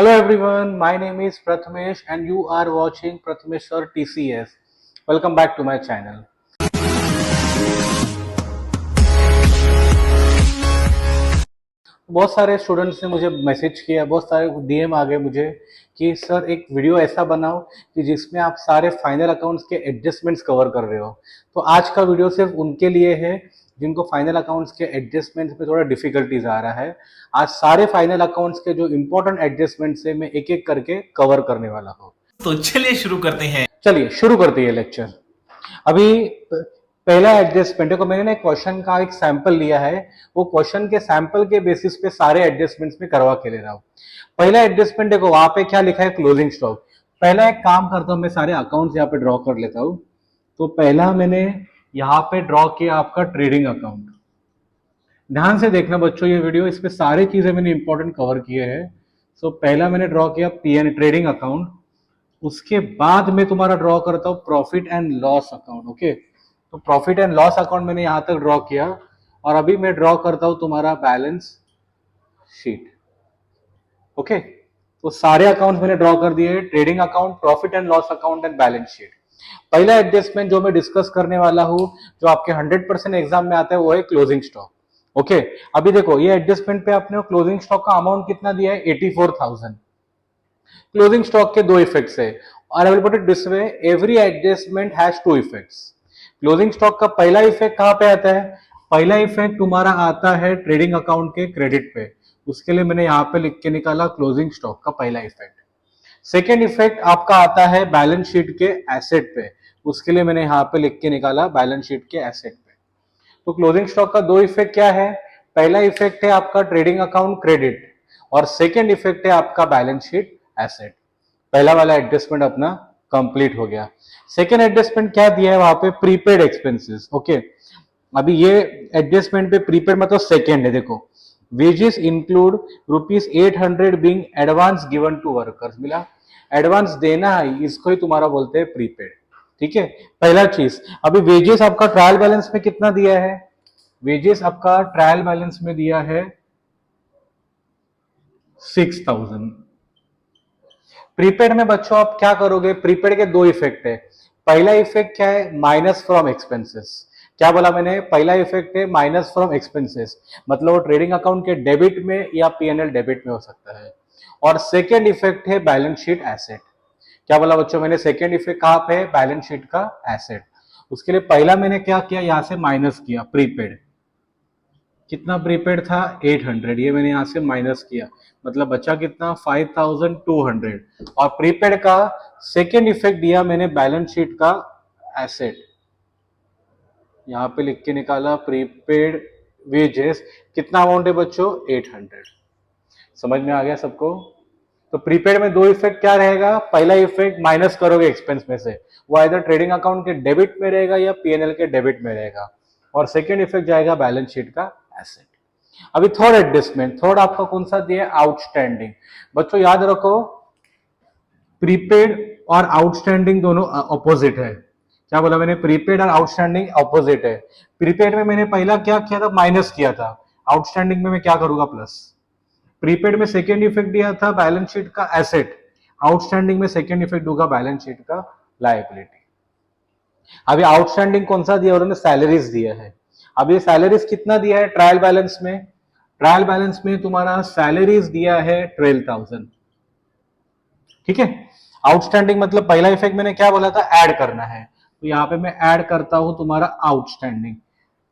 Hello everyone, my name is Prathamesh and you are watching Prathamesh Sir TCS. Welcome back to my channel. बहुत सारे students ने मुझे message किया, बहुत सारे डीएम आ गए मुझे कि सर एक वीडियो ऐसा बनाओ कि जिसमें आप सारे फाइनल अकाउंट्स के एडजस्टमेंट्स कवर कर रहे हो। तो आज का वीडियो सिर्फ उनके लिए है जिनको फाइनल अकाउंट्स के एडजस्टमेंट्स में थोड़ा डिफिकल्टीज आ रहा है। आज सारे फाइनल अकाउंट्स के जो इंपॉर्टेंट एडजस्टमेंट्स है मैं एक एक करके कवर करने वाला हूँ। तो चलिए शुरू करते हैं। चलिए शुरू करते हैं लेक्चर। अभी पहला एडजस्टमेंट देखो, मैंने ना क्वेश्चन का एक सैंपल लिया है, वो क्वेश्चन के सैंपल के बेसिस पे सारे एडजस्टमेंट्स में करवा के ले रहा हूं। पहला एडजस्टमेंट देखो, वहां पे क्या लिखा है, क्लोजिंग स्टॉक। पहला एक काम करता हूं, मैं सारे अकाउंट्स यहाँ पे ड्रॉ कर लेता हूं। तो पहला मैंने यहाँ पे ड्रॉ किया आपका ट्रेडिंग अकाउंट। ध्यान से देखना बच्चों ये वीडियो, इसमें सारी चीजें मैंने इंपॉर्टेंट कवर किए हैं। सो पहला मैंने ड्रॉ किया पीएन ट्रेडिंग अकाउंट। उसके बाद मैं तुम्हारा ड्रॉ करता हूँ profit and loss account. Okay, तो प्रॉफिट एंड लॉस अकाउंट मैंने यहां तक ड्रॉ किया और अभी मैं ड्रॉ करता हूं तुम्हारा बैलेंस शीट। ओके, तो सारे अकाउंट मैंने ड्रॉ कर दिए, trading account, profit and loss account and balance sheet. पहला एडजस्टमेंट जो मैं डिस्कस करने वाला हूं, जो आपके 100% एग्जाम में आता है, वो है क्लोजिंग स्टॉक। ओके, अभी देखो ये एडजस्टमेंट पे आपने क्लोजिंग स्टॉक का अमाउंट कितना दिया है, 84,000। क्लोजिंग स्टॉक के दो इफेक्ट्स है और I will put it this way, every adjustment has two effects. Closing stock का पहला इफेक्ट कहां पे आता है, पहला इफेक्ट तुम्हारा आता है ट्रेडिंग अकाउंट के क्रेडिट पे। उसके लिए मैंने यहां पे लिख के निकाला क्लोजिंग स्टॉक का पहला इफेक्ट। सेकेंड इफेक्ट आपका आता है बैलेंस शीट के एसेट पे। उसके लिए मैंने यहां पे लिख के निकाला बैलेंस शीट के एसेट पे। तो क्लोजिंग स्टॉक का दो इफेक्ट क्या है, पहला इफेक्ट है आपका ट्रेडिंग अकाउंट क्रेडिट और सेकेंड इफेक्ट है आपका बैलेंस शीट एसेट। पहला वाला एडजस्टमेंट अपना कंप्लीट हो गया। सेकेंड एडजस्टमेंट क्या दिया है वहां पे, प्रीपेड एक्सपेंसेस। ओके, अभी ये एडजस्टमेंट पे प्रीपेड मतलब सेकेंड है। देखो, wages include ₹800 being advance given to workers. मिला, एडवांस देना है, इसको ही तुम्हारा बोलते हैं प्रीपेड। ठीक है, पहला चीज। अभी वेजेस आपका ट्रायल बैलेंस में कितना दिया है, वेजेस आपका ट्रायल बैलेंस में दिया है 6,000। प्रीपेड में बच्चों आप क्या करोगे, प्रीपेड के दो इफेक्ट है। पहला इफेक्ट क्या है, माइनस फ्रॉम एक्सपेंसेस। क्या बोला मैंने, पहला इफेक्ट है माइनस फ्रॉम एक्सपेंसेस, मतलब वो ट्रेडिंग अकाउंट के डेबिट में या पीएनएल डेबिट में हो सकता है। और सेकेंड इफेक्ट है बैलेंस शीट एसेट। क्या बोला बच्चों मैंने, सेकेंड इफेक्ट कहां पे है, बैलेंस शीट का एसेट। उसके लिए पहला मैंने क्या किया, यहां से माइनस किया प्रीपेड। कितना प्रीपेड था, 800, ये मैंने यहां से माइनस किया, मतलब बचा कितना, 5,200। और प्रीपेड का सेकेंड इफेक्ट दिया मैंने बैलेंस शीट का एसेट, यहां पे लिख के निकाला प्रीपेड वेजेस। कितना अमाउंट है बच्चों, 800। समझ में आ गया सबको। तो प्रीपेड में दो इफेक्ट क्या रहेगा, पहला इफेक्ट माइनस करोगे एक्सपेंस में से, वो इधर ट्रेडिंग अकाउंट के डेबिट में रहेगा या पीएनएल के डेबिट में रहेगा। और सेकेंड इफेक्ट जाएगा बैलेंस शीट का एसेट। अभी थर्ड एडजस्टमेंट, थर्ड आपका कौन सा दिया, आउटस्टैंडिंग। बच्चों याद रखो, प्रीपेड और आउटस्टैंडिंग दोनों अपोजिट है। क्या बोला मैंने, प्रीपेड और आउटस्टैंडिंग अपोजिट है। प्रीपेड में मैंने पहला क्या किया था, माइनस किया था, आउटस्टैंडिंग में मैं क्या करूंगा, प्लस। प्रीपेड में सेकेंड इफेक्ट दिया था बैलेंस शीट का एसेट, आउटस्टैंडिंग में सेकेंड इफेक्ट होगा बैलेंस शीट का लायबिलिटी। अभी आउटस्टैंडिंग कौन सा दिया, उन्होंने सैलरीज दिया है। अब ये सैलरीज कितना दिया है ट्रायल बैलेंस में, ट्रायल बैलेंस में तुम्हारा सैलरीज दिया है 12,000। ठीक है, आउटस्टैंडिंग मतलब पहला इफेक्ट मैंने क्या बोला था, ऐड करना है, तो यहाँ पे मैं ऐड करता हूं तुम्हारा आउटस्टैंडिंग।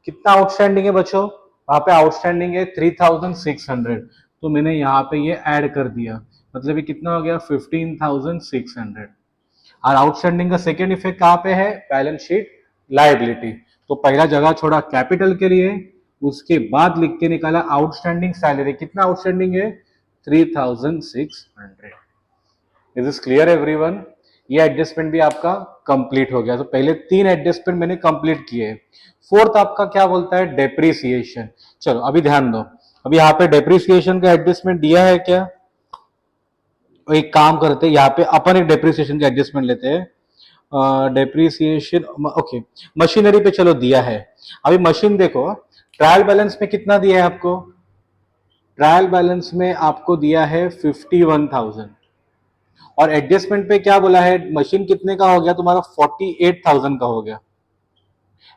कितना आउटस्टैंडिंग है बच्चों, वहां पे आउटस्टैंडिंग है 3,600, तो मैंने यहाँ पे ये ऐड कर दिया, मतलब ये कितना हो गया, 15,600। और आउटस्टैंडिंग का सेकेंड इफेक्ट कहां पे है, बैलेंस शीट लायबिलिटी। तो पहला जगह छोड़ा कैपिटल के लिए, उसके बाद लिख के निकाला आउटस्टैंडिंग सैलरी। कितना आउटस्टैंडिंग है, 3,600। Is is clear everyone. ये एडजस्टमेंट भी आपका कंप्लीट हो गया। तो पहले तीन एडजस्टमेंट मैंने कंप्लीट किए। फोर्थ आपका क्या बोलता है, डेप्रीसिएशन। चलो अभी ध्यान दो, अभी यहाँ पे डेप्रीसिएशन का एडजस्टमेंट दिया है क्या, एक काम करते हैं, यहाँ पे अपन एक डेप्रीसिएशन का एडजस्टमेंट लेते हैं। डेप्रीसिएशन ओके, मशीनरी पे चलो दिया है। अभी मशीन देखो, ट्रायल बैलेंस में कितना दिया है आपको, ट्रायल बैलेंस में आपको दिया है 51,000 और एडजस्टमेंट पे क्या बोला है, मशीन कितने का हो गया तुम्हारा, 48,000 का हो गया।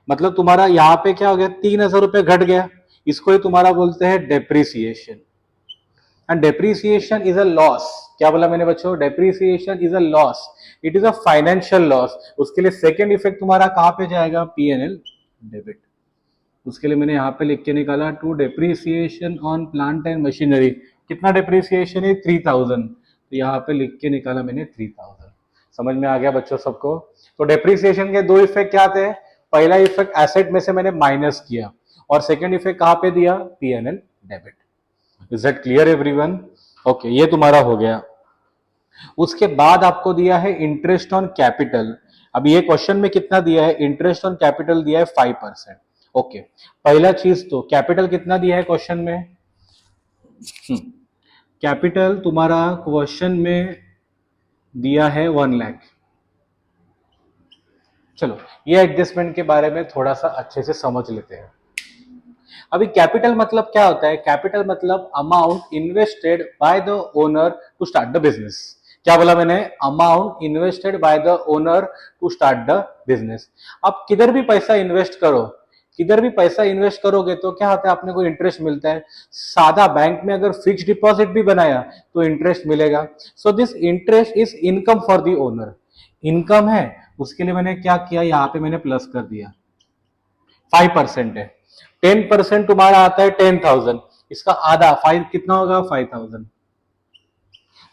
मतलब तुम्हारा यहाँ पे क्या हो गया, 3,000 रुपये घट गया। इसको ही तुम्हारा बोलते हैं depreciation. And depreciation is a loss. क्या बोला मैंने बच्चों, depreciation is a loss, it is a financial loss. उसके लिए सेकेंड इफेक्ट तुम्हारा कहां पे जाएगा, पीएनएल डेबिट। उसके लिए मैंने यहाँ पे लिख के निकाला to depreciation on plant and machinery. कितना डेप्रिसिएशन है, 3,000। तो यहाँ पे लिख के निकाला मैंने 3,000। समझ में आ गया बच्चों सबको। तो डेप्रिसिएशन के दो इफेक्ट क्या थे, पहला इफेक्ट एसेट में से मैंने माइनस किया और सेकेंड इफेक्ट कहां पे दिया, PNL debit. Is that clear everyone? Okay, ये तुम्हारा हो गया। उसके बाद आपको दिया है इंटरेस्ट ऑन कैपिटल। अब ये क्वेश्चन में कितना दिया है, इंटरेस्ट ऑन कैपिटल दिया है 5%। ओके, पहला चीज तो कैपिटल कितना दिया है क्वेश्चन में, कैपिटल तुम्हारा क्वेश्चन में दिया है 1 लाख। चलो ये एडजस्टमेंट के बारे में थोड़ा सा अच्छे से समझ लेते हैं। अभी कैपिटल मतलब क्या होता है, कैपिटल मतलब amount invested by the owner to start the business. क्या बोला मैंने, amount invested by the owner to start the business. आप किधर भी पैसा इन्वेस्ट करो, किधर भी पैसा इन्वेस्ट करोगे तो क्या होता है, अपने को इंटरेस्ट मिलता है। सादा बैंक में अगर फिक्स डिपॉजिट भी बनाया तो इंटरेस्ट मिलेगा। So this interest is income for the owner. Income है, उसके लिए मैंने क्या किया, यहाँ पे मैंने प्लस कर दिया। 5% है, 10% तुम्हारा आता है 10,000, इसका आधा 5 कितना होगा, 5,000।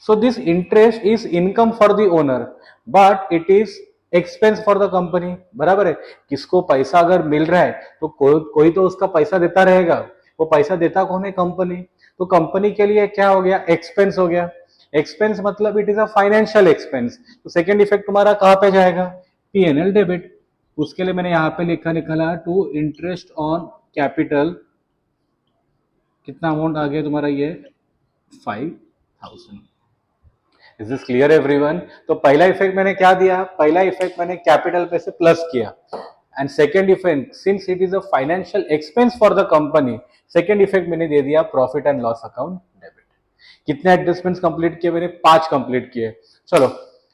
So this interest is income for the owner but it is expense for the company. बराबर है, किसको पैसा अगर मिल रहा है तो कोई तो उसका पैसा देता रहेगा। वो पैसा देता कौन है, कंपनी। तो कंपनी के लिए क्या हो गया, एक्सपेंस हो गया। एक्सपेंस मतलब it is a financial expense. तो सेकेंड इफेक्ट तुम्हारा कहां पे जाएगा, पीएनएल डेबिट। उसके लिए मैंने यहां पे लिखा निकाला टू इंटरेस्ट ऑन कैपिटल। कितना अमाउंट आ गया तुम्हारा, ये 5,000। Is this clear everyone? तो पहला इफेक्ट मैंने क्या दिया, पहला इफेक्ट मैंने कैपिटल पे से प्लस किया। And second effect, since it is a financial expense for the company, second effect मैंने दे दिया profit and loss account debit. कितने एडजस्टमेंट्स कंप्लीट किए मैंने, 5 कंप्लीट किए। चलो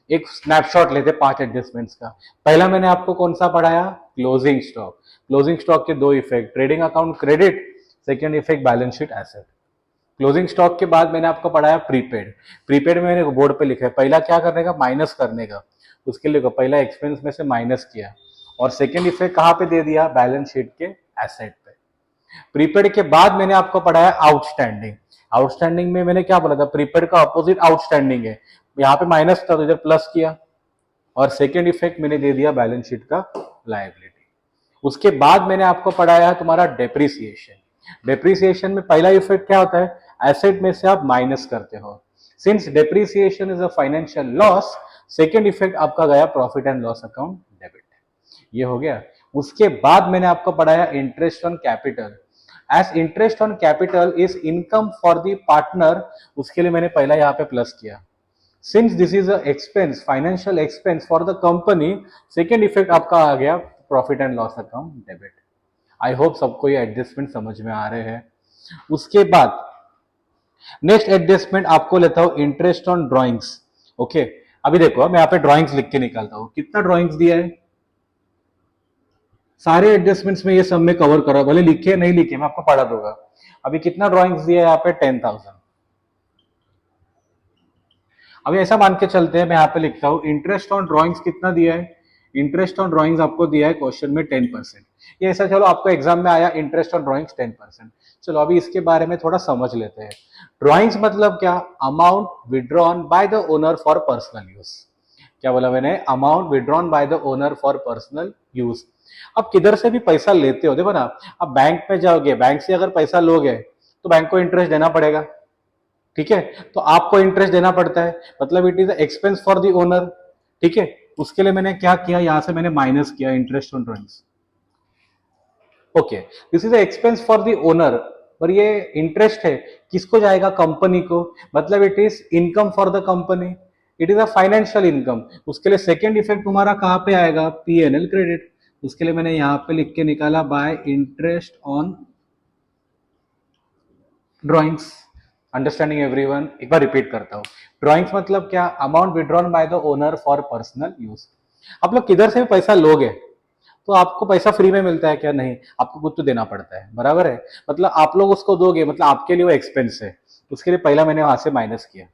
एक स्नैपशॉट लेते 5 एडजस्टमेंट्स का। पहला मैंने आपको कौन सा पढ़ाया, क्लोजिंग स्टॉक। क्लोजिंग स्टॉक के दो effect, trading account credit, second effect balance sheet asset. Closing stock के बाद मैंने आपको पढ़ाया प्रीपेड। प्रीपेड में मैंने बोर्ड पे लिखा है, पहला क्या करने का, माइनस करने का। उसके लिए पहला एक्सपेंस में से माइनस किया और सेकेंड इफेक्ट कहां पे दे दिया, बैलेंस शीट के एसेट पे। प्रीपेड के बाद मैंने आपको पढ़ाया आउटस्टैंडिंग। आउटस्टैंडिंग में मैंने क्या बोला था, प्रीपेड का अपोजिट आउटस्टैंडिंग है। यहाँ पे माइनस था तो इधर प्लस किया और सेकेंड इफेक्ट मैंने दे दिया बैलेंस शीट का लायबिलिटी। उसके बाद मैंने आपको पढ़ाया तुम्हारा डेप्रिसिएशन। डेप्रिसिएशन में पहला इफेक्ट क्या होता है, एसेट में से आप माइनस करते हो। Since depreciation is a financial loss, second effect आपका गया profit and loss account debit. ये हो गया। उसके बाद मैंने आपको पढ़ाया interest on capital. As interest on capital is income for the partner, उसके लिए मैंने पहला यहाँ पे प्लस किया। Since this is a expense, financial expense for the company, second effect आपका आ गया profit and loss account debit. I hope सबको ये एडजस्टमेंट समझ में आ रहे हैं। उसके बाद नेक्स्ट एडजस्टमेंट आपको लेता हूं इंटरेस्ट ऑन ड्रॉइंग्स। ओके, अभी देखो मैं यहाँ पे ड्रॉइंग्स लिख के निकालता हूं, कितना ड्रॉइंग्स दिया है, सारे एडजस्टमेंट्स में ये सब में कवर करो, भले लिखे नहीं लिखे मैं आपको पढ़ा दूंगा। अभी कितना ड्रॉइंग्स दिया है यहाँ पे, 10,000। अभी ऐसा मान के चलते हैं, मैं यहाँ पे लिखता हूं इंटरेस्ट ऑन ड्रॉइंग्स कितना दिया है, इंटरेस्ट ऑन ड्रॉइंग्स आपको दिया है क्वेश्चन में 10%। ये ऐसा, चलो आपको एग्जाम में आया इंटरेस्ट ऑन ड्रॉइंग्स 10%। चलो अभी इसके बारे में थोड़ा समझ लेते हैं। ड्रॉइंग्स मतलब क्या, amount withdrawn bye the owner for personal use. क्या बोला मैंने, amount withdrawn bye the owner for personal use. अब किधर से भी पैसा लेते हो, देखो ना, अब बैंक में जाओगे, बैंक से अगर पैसा लोगे तो बैंक को इंटरेस्ट देना पड़ेगा। ठीक है, तो आपको इंटरेस्ट देना पड़ता है, मतलब it is expense for the owner. ठीक है, उसके लिए मैंने क्या किया, यहां से मैंने माइनस किया interest on drawings. Okay, this is expense for the owner, पर ये इंटरेस्ट है किसको जाएगा, कंपनी को, मतलब it is income for the company, it is a financial income. उसके लिए सेकेंड इफेक्ट तुम्हारा कहां पे आएगा, पीएनएल क्रेडिट। उसके लिए मैंने यहां पे लिख के निकाला bye interest on drawings. Understanding everyone? एक बार रिपीट करता हूँ। ड्रॉइंग्स मतलब क्या? Amount withdrawn bye the owner for personal use. आप लोग किधर से भी पैसा लोगे तो आपको पैसा फ्री में मिलता है क्या? नहीं, आपको कुछ तो देना पड़ता है, बराबर है। मतलब आप लोग उसको दोगे, मतलब आपके लिए वो एक्सपेंस है, उसके लिए पहला मैंने वहां से माइनस किया।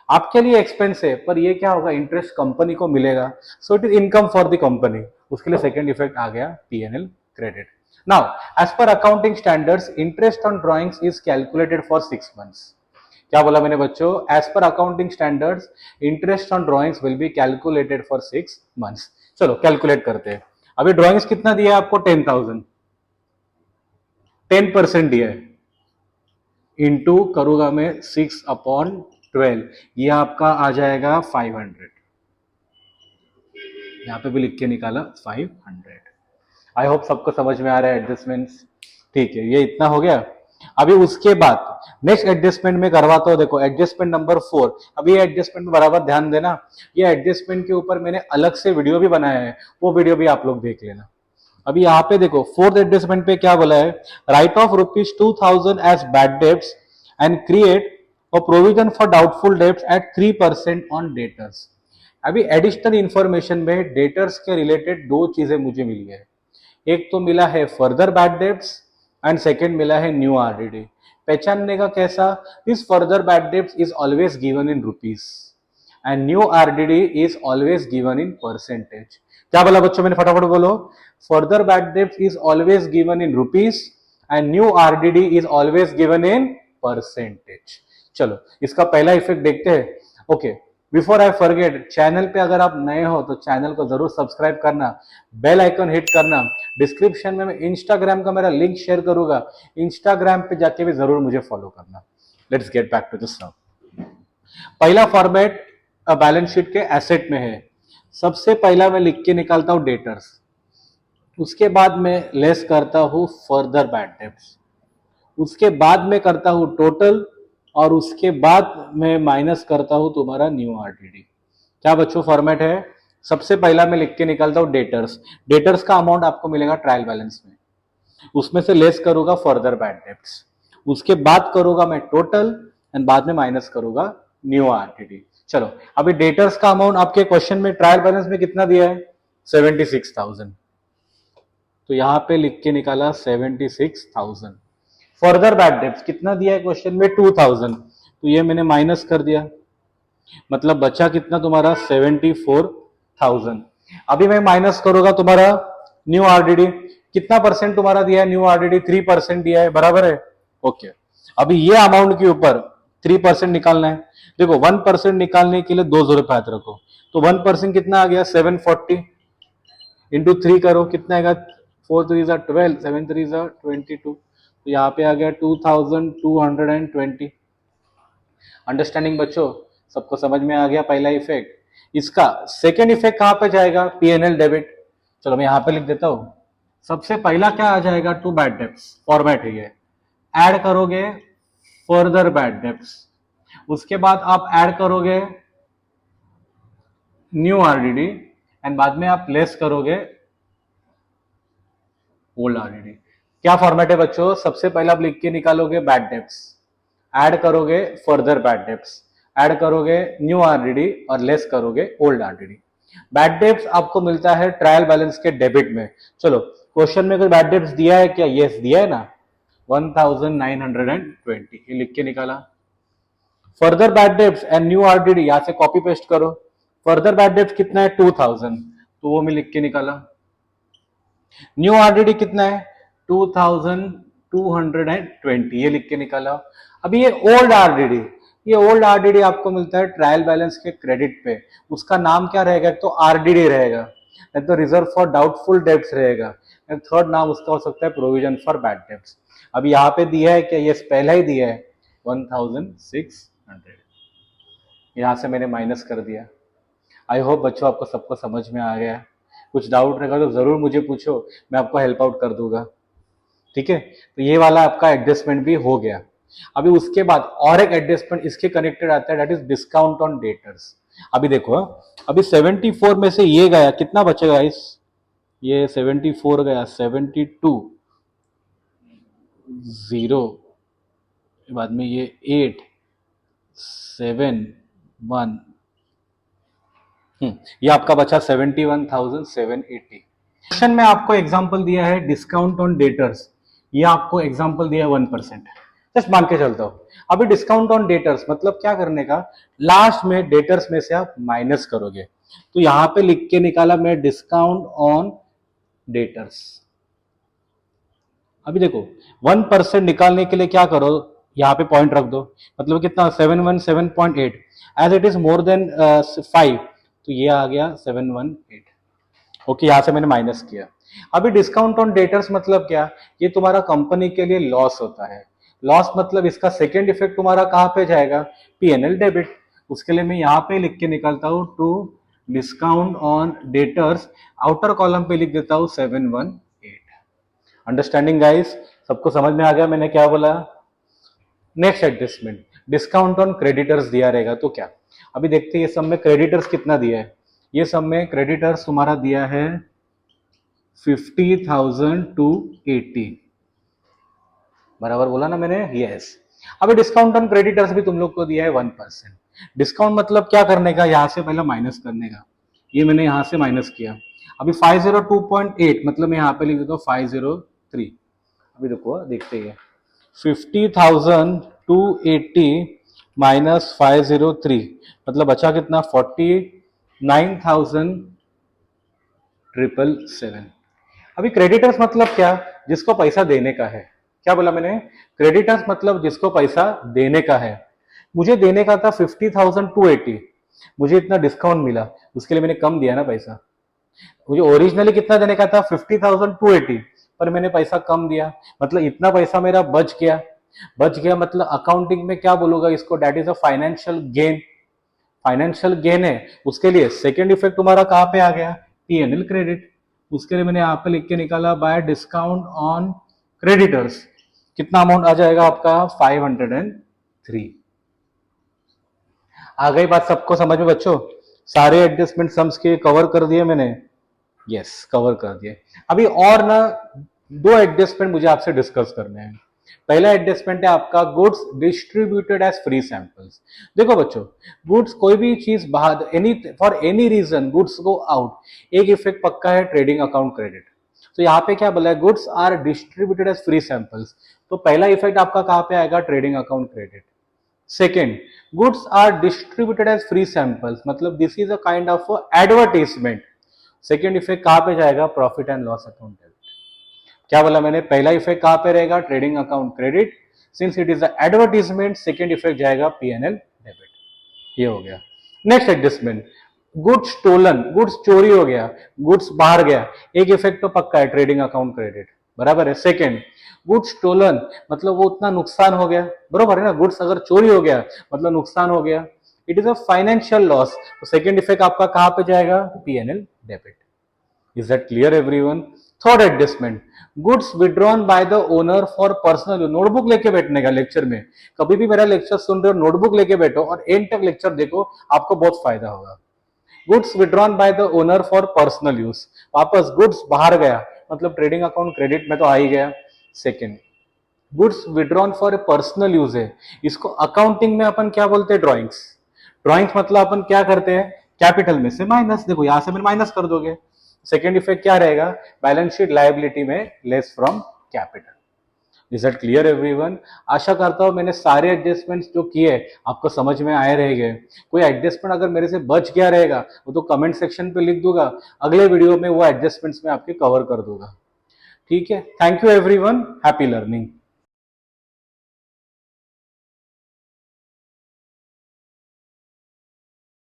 आपके लिए एक्सपेंस है, पर ये क्या होगा, इंटरेस्ट कंपनी को मिलेगा, so it is income for the company. उसके लिए सेकंड इफेक्ट आ गया PNL credit. Now as per accounting standards interest on drawings is calculated for 6 months। क्या बोला मैंने बच्चों? As per accounting standards interest on drawings will be calculated for 6 months। चलो calculate करते हैं। अभी ड्रॉइंग्स कितना दिया है आपको? 10,000। 10% दिया है, इंटू करूंगा मैं 6/12, ये आपका आ जाएगा 500। यहाँ पे भी लिख के निकाला 500। आई होप सबको समझ में आ रहा है एडजस्टमेंट्स। ठीक है, ये इतना हो गया। अभी उसके बाद नेक्स्ट एडजस्टमेंट में करवाता हूं। देखो एडजस्टमेंट नंबर 4। अभी ये एडजस्टमेंट में बराबर ध्यान देना, ये एडजस्टमेंट के ऊपर मैंने अलग से वीडियो भी बनाया है, वो वीडियो भी आप लोग देख लेना। अभी यहाँ पे देखो फोर्थ एडजस्टमेंट पे क्या बोला है? Write off ₹2,000 as bad debts and create a provision for doubtful debts at 3% on debtors. अभी एडिशनल इंफॉर्मेशन में डेटर्स के रिलेटेड दो चीजें मुझे मिली है। एक तो मिला है further bad debts and second मिला है न्यू आरडीडी। पहचानने का कैसा? This further bad debts is always given in rupees and new RDD is always given in percentage. क्या बोला बच्चों मैंने? फटाफट बोलो। Further bad debts is always given in rupees and new RDD is always given in percentage. चलो इसका पहला effect देखते हैं। Okay, before I forget, channel पे अगर आप नए हो तो चैनल को जरूर सब्सक्राइब करना, बेल आइकन हिट करना। डिस्क्रिप्शन में मैं इंस्टाग्राम का मेरा लिंक शेयर करूंगा, इंस्टाग्राम पे जाके भी जरूर मुझे फॉलो करना। Let's get back to this now. पहला फॉर्मेट बैलेंस शीट के एसेट में है। सबसे पहला मैं लिख के निकालता हूं डेटर्स, उसके बाद मैं लेस करता हूं फर्दर बैड डेब्ट्स, उसके बाद में करता हूं टोटल, और उसके बाद मैं माइनस करता हूं तुम्हारा न्यू आरटीडी। क्या बच्चों फॉर्मेट है? सबसे पहला मैं लिख के निकालता हूं डेटर्स। डेटर्स का अमाउंट आपको मिलेगा ट्रायल बैलेंस में, उसमें से लेस करूंगा फर्दर बैड डेब्ट्स, उसके बाद करूंगा मैं टोटल एंड बाद में माइनस करूंगा न्यू आरटीडी। चलो अभी डेटर्स का अमाउंट आपके क्वेश्चन में ट्रायल बैलेंस में कितना दिया है? 76,000। तो यहां पे लिख के निकाला 76,000। फर्दर बैड डेब्ट्स कितना दिया है क्वेश्चन में? 2,000। तो ये मैंने माइनस कर दिया, मतलब बचा कितना तुम्हारा? 74,000। अभी मैं माइनस करूंगा तुम्हारा न्यू आरडीडी। कितना परसेंट तुम्हारा दिया है न्यू आरडीडी? 3% दिया है, बराबर है। ओके, अभी ये अमाउंट के ऊपर 3% निकालना है। देखो 1% निकालने के लिए 2 रुपए हाथ रखो, तो 1% कितना आ गया? 740 इंटू 3 करो, कितना आएगा? 4 3 12, 7 3 22। तो यहाँ पे आ गया 2220। अंडरस्टैंडिंग बच्चों? सबको समझ में आ गया पहला इफेक्ट। इसका सेकेंड इफेक्ट कहां पे जाएगा? PNL debit. चलो मैं यहां पे लिख देता हूं। सबसे पहला क्या आ जाएगा? टू बैड डेब्ट्स, फॉर्मेट है ये। ऐड करोगे फर्दर बैड डेब्ट्स, उसके बाद आप ऐड करोगे न्यू आरडीडी एंड बाद में आप लेस करोगे ओल्ड आरडीडी। क्या फॉर्मेट है बच्चों? सबसे पहले आप लिख के निकालोगे बैड डेब्ट्स, ऐड करोगे फर्दर बैड डेब्ट्स, ऐड करोगे न्यू आरडीडी और लेस करोगे ओल्ड आरडीडी। बैड डेब्ट्स आपको मिलता है ट्रायल बैलेंस के डेबिट में। चलो क्वेश्चन में कोई बैड डेब्ट्स दिया है क्या? यस दिया है ना, 1920, ये लिख के निकाला। Further bad debts and new RDD यहां से कॉपी पेस्ट करो। फर्दर बैड डेब्ट्स कितना है? 2000, तो वो मैं लिख के निकाला। न्यू आरडीडी कितना है? 2220, ये लिख के निकाला। अभी ये ओल्ड आरडीडी, ये ओल्ड आरडीडी आपको मिलता है ट्रायल बैलेंस के क्रेडिट पे। उसका नाम क्या रहेगा? तो आरडीडी रहेगा, नहीं तो रिजर्व फॉर डाउटफुल डेब्ट्स रहेगा, थर्ड नाम उसका हो सकता है प्रोविजन फॉर बैड डेब्ट्स। अभी यहाँ पे दिया है क्या? ये पहला ही दिया है 1600, यहां से मैंने माइनस कर दिया। आई होप बच्चों आपको सबको समझ में आ गया। कुछ डाउट रहेगा तो जरूर मुझे पूछो, मैं आपको हेल्प आउट कर दूंगा। ठीक है, तो ये वाला आपका एडजस्टमेंट भी हो गया। अभी उसके बाद और एक एडजस्टमेंट इसके कनेक्टेड आता है, that is discount on debtors. अभी देखो, अभी 74 में से ये गया, कितना बचेगा इस? ये 74 गया, 72 0, बाद में ये 8, 71, ये आपका बचा 71,780। क्वेश्चन में आपको एग्जांपल दिया है डिस्काउंट ऑन डेटर्स, ये आपको एग्जांपल दिया है 1%। जस्ट मान के चलता हूं, अभी डिस्काउंट ऑन डेटर्स मतलब क्या करने का, लास्ट में डेटर्स में से आप माइनस करोगे। तो यहां पे लिख के निकाला मैं डिस्काउंट ऑन डेटर्स। अभी देखो 1% निकालने के लिए क्या करो, यहाँ पे पॉइंट रख दो, मतलब कितना 717.8, as it is more than 5, तो ये आ गया 718। ओके, यहां से मैंने माइनस किया। अभी डिस्काउंट ऑन डेटर्स मतलब क्या, ये तुम्हारा कंपनी के लिए लॉस होता है। लॉस मतलब इसका सेकेंड इफेक्ट तुम्हारा कहां पे जाएगा, पीएनएल डेबिट। उसके लिए मैं यहां पे लिख के निकालता हूं to discount on debtors, outer column पे लिख देता हूं 718। अंडरस्टैंडिंग गाइस, सबको समझ में आ गया मैंने क्या बोला। Next adjustment, discount on creditors दिया रहेगा तो क्या, अभी देखते हैं ये सब में क्रेडिटर्स कितना दिया है। ये सब में क्रेडिटर्स तुम्हारा दिया है 50,000 टू 80, बराबर बोला ना मैंने, यस। अभी डिस्काउंट ऑन क्रेडिटर्स भी तुम लोग को दिया है 1%। डिस्काउंट मतलब क्या करने का, यहां से पहले माइनस करने का, ये मैंने यहां से माइनस किया। अभी 502.8 मतलब मैं यहां पे लिख देता हूं 503। अभी देखो देखते हैं, 50,280 माइनस 503 मतलब बचा कितना, 49,777। अभी क्रेडिटर्स मतलब क्या, जिसको पैसा देने का है। क्या बोला मैंने, क्रेडिटर्स मतलब जिसको पैसा देने का है। मुझे देने का था 50,280, मुझे इतना डिस्काउंट मिला, उसके लिए मैंने कम दिया ना पैसा। मुझे ओरिजिनली कितना देने का था 50,280, पर मैंने पैसा कम दिया, मतलब इतना पैसा मेरा बच गया। बच गया मतलब अकाउंटिंग में क्या बोलूंगा इसको, that is a financial gain. Financial gain है, उसके लिए सेकेंड इफेक्ट तुम्हारा कहां पे आ गया, पीएनएल क्रेडिट। उसके लिए मैंने यहां पे लिख के निकाला बाय डिस्काउंट ऑन क्रेडिटर्स, कितना अमाउंट आ जाएगा आपका 503। आ गई बात सबको समझ में बच्चों, सारे एडजस्टमेंट सम्स के कवर कर दिए मैंने, यस कवर कर दिए। अभी और ना दो एडजस्टमेंट मुझे आपसे डिस्कस करने हैं। पहला एडजस्टमेंट है आपका goods distributed as free samples. देखो बच्चों, गुड्स कोई भी चीज बाहर any for any reason goods go out, एक इफेक्ट पक्का है ट्रेडिंग अकाउंट क्रेडिट। तो यहाँ पे क्या बोला है, goods are distributed as free samples, तो पहला इफेक्ट आपका कहां पे आएगा, trading account credit. Second, goods are distributed as free samples मतलब this is a kind of advertisement, second effect कहां पे जाएगा, profit and loss account debit. क्या बोला मैंने, पहला इफेक्ट कहां पे रहेगा, trading account credit, since it is advertisement, second effect जाएगा पीएनएल डेबिट। ये हो गया। Next adjustment, goods stolen, goods चोरी हो गया, गुड्स बाहर गया, एक इफेक्ट तो पक्का है ट्रेडिंग अकाउंट क्रेडिट, बराबर है। सेकेंड, गुड्स स्टोलन मतलब वो उतना नुकसान हो गया, बराबर है ना, गुड्स अगर चोरी हो गया मतलब नुकसान हो गया, it is a financial loss, तो सेकेंड इफेक्ट आपका कहां पे जाएगा, PNL debit. Is that clear everyone. Third adjustment, goods withdrawn bye the owner for personal use, notebook लेके बैठने का लेक्चर में, कभी भी मेरा लेक्चर सुन रहे हो नोटबुक लेके बैठो और एंड तक लेक्चर देखो, आपको बहुत फायदा होगा। Goods withdrawn bye the owner for personal use, वापस गुड्स बाहर गया मतलब ट्रेडिंग अकाउंट क्रेडिट में तो आ ही गया। Second, goods withdrawn for personal use है, इसको अकाउंटिंग में अपन क्या बोलते हैं, ड्रॉइंग्स। ड्रॉइंग्स मतलब अपन क्या करते हैं, कैपिटल में से माइनस, देखो यहां से मैंने माइनस कर दोगे, सेकेंड इफेक्ट क्या रहेगा, बैलेंस शीट लायबिलिटी में less from capital. Is that clear everyone. आशा करता हूं मैंने सारे एडजस्टमेंट्स जो किए आपको समझ में आए रहेंगे। कोई एडजस्टमेंट अगर मेरे से बच गया रहेगा वो तो कमेंट सेक्शन पे लिख दूंगा, अगले वीडियो में वो एडजस्टमेंट्स में आपके कवर कर दूंगा। ठीक है, thank you everyone, happy learning.